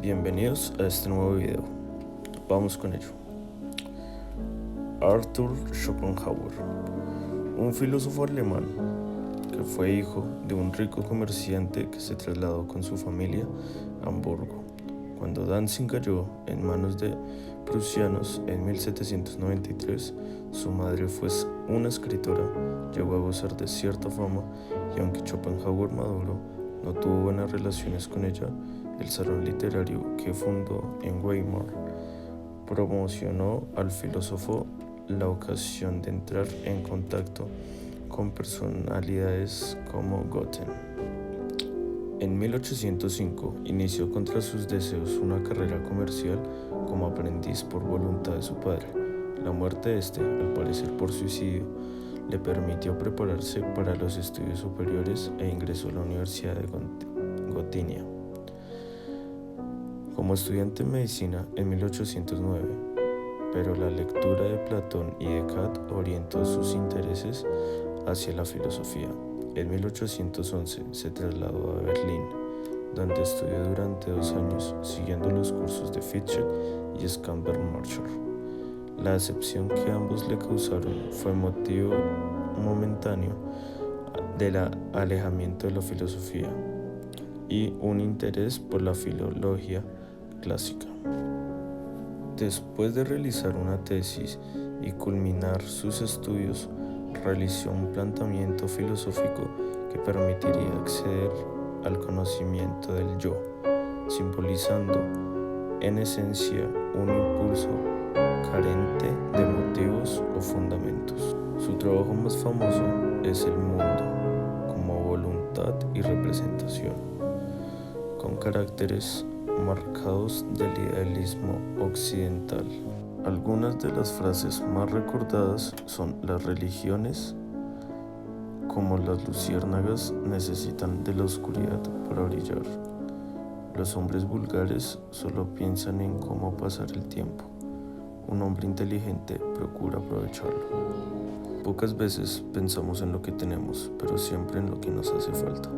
Bienvenidos a este nuevo video. Vamos con ello. Arthur Schopenhauer, un filósofo alemán que fue hijo de un rico comerciante que se trasladó con su familia a Hamburgo. Cuando Danzig cayó en manos de prusianos en 1793, su madre fue una escritora, llegó a gozar de cierta fama y aunque Schopenhauer maduro no tuvo buenas relaciones con ella, el salón literario que fundó en Weimar promocionó al filósofo la ocasión de entrar en contacto con personalidades como Goethe. En 1805 inició contra sus deseos una carrera comercial como aprendiz por voluntad de su padre. La muerte de este, al parecer por suicidio, le permitió prepararse para los estudios superiores e ingresó a la Universidad de Gotinga. Como estudiante de medicina en 1809, pero la lectura de Platón y Descartes orientó sus intereses hacia la filosofía. En 1811 se trasladó a Berlín, donde estudió durante 2 años, siguiendo los cursos de Fichte y Schwarzmarcher. La decepción que ambos le causaron fue motivo momentáneo del alejamiento de la filosofía y un interés por la filología clásica. Después de realizar una tesis y culminar sus estudios, realizó un planteamiento filosófico que permitiría acceder al conocimiento del yo, simbolizando en esencia un impulso carente de motivos o fundamentos. Su trabajo más famoso es El mundo como voluntad y representación, con caracteres marcados del idealismo occidental. Algunas de las frases más recordadas son: las religiones, como las luciérnagas, necesitan de la oscuridad para brillar. Los hombres vulgares solo piensan en cómo pasar el tiempo. Un hombre inteligente procura aprovecharlo. Pocas veces pensamos en lo que tenemos, pero siempre en lo que nos hace falta.